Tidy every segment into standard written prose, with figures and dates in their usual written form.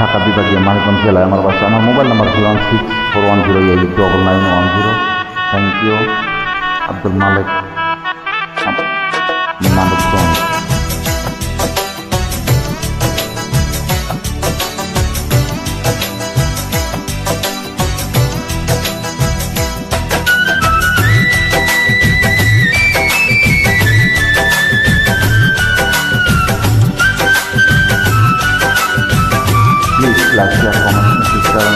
ঢাকা বিভাগীয় মানিকগঞ্জ জেলায় আমার বাসা। আমার mobile number 01641089910। Thank you. Abdul Malik Manikganj. Please like, share, comment, sister,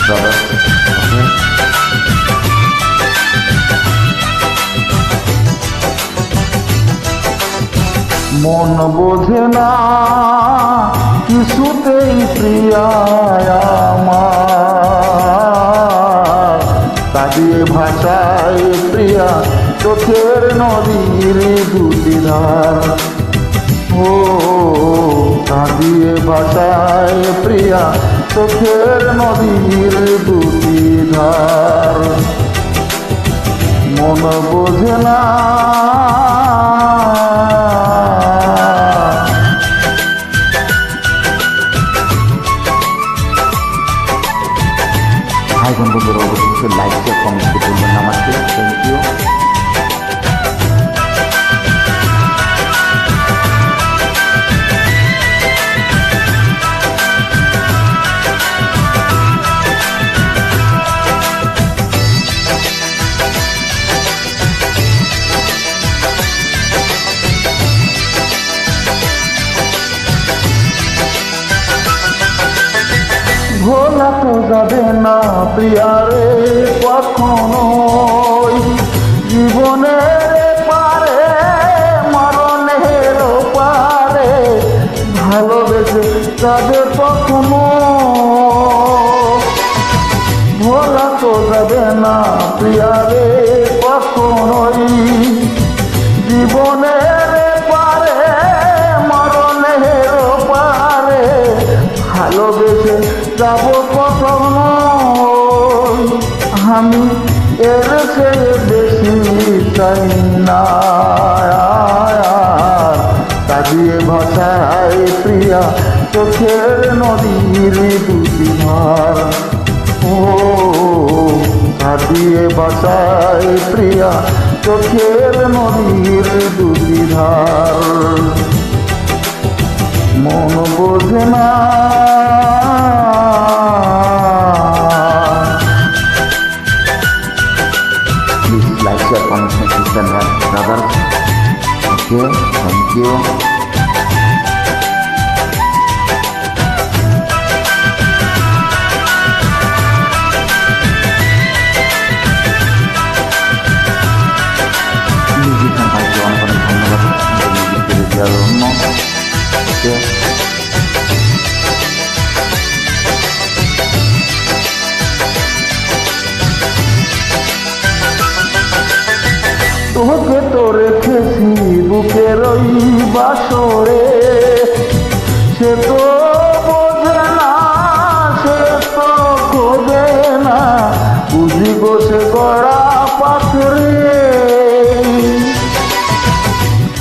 brother. Okay. মন বোঝে না কিছুতেই প্রিয়া আমার, কাঁদিয়ে ভাষায় প্রিয়া চোখের নদীর দুটি ধার। ও কাঁদিয়ে ভাষায় প্রিয়া চোখের নদীর দুটি ধার। মন বোঝে না ভাই বোন বন্ধুরা অবশ্যই লাইক শেয়ার কমেন্ট করতে ভুলবেন না আমাকে। Thank you. ভোলা তো যাবে না প্রিয়ারে কখনোই, জীবনের পারে মরণের পারে ভালোবেসে যাবে কখনো। ভোলা তো যাবে না প্রিয়ারে কখনোই, জীবনের পারে মরণের পারে ভালোবেসে যাব কখনো। আমি এর চেয়ে বেশি চাই না, কাঁদিয়ে ভাষায় প্রিয়া চোখের নদীর দুটি ধার। ও কাঁদিয়ে ভাষায় প্রিয়া চোখের নদীর দুটি ধার। মন বোঝে না like, share, comment, sister and brother. Okay, thank you. Music and I want to ধন্যবাদ মিউজিক করে দেওয়ার জন্য। Okay. তোকে তো রেখেছি বুকের ওই বাসরে, সে তো বোঝে না, সে তো খোঁজে না, বুঝি বসে গড়া পাথরে।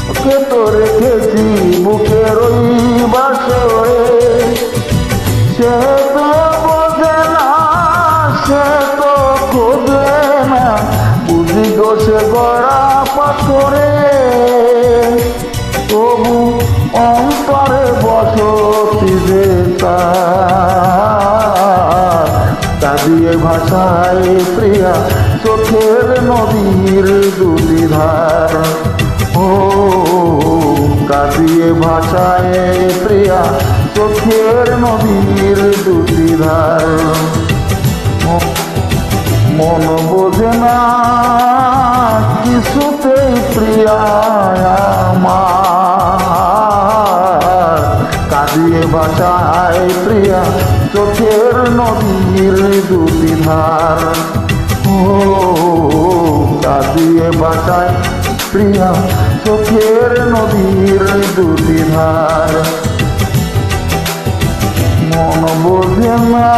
তোকে তো রেখেছি বুকের ওই বাসরে, সে তো বোঝে না, সে তো খোঁজে না, বুঝি বসে গড়া পাথরে। তবু অন্তরে বসতি যে তার, কাঁদিয়ে ভাষায় প্রিয়া চোখের নদীর দুটি ধার। ও কাঁদিয়ে ভাষায় প্রিয়া চোখের নদীর দুটি ধার। মন বোঝে না কিছুতেই প্রিয়া আমার, কাঁদিয়ে ভাষায় প্রিয়া চোখের নদীর দুটি ধার। ও কাঁদিয়ে ভাষায় প্রিয়া চোখের নদীর দুটি ধার। মন বোঝে না।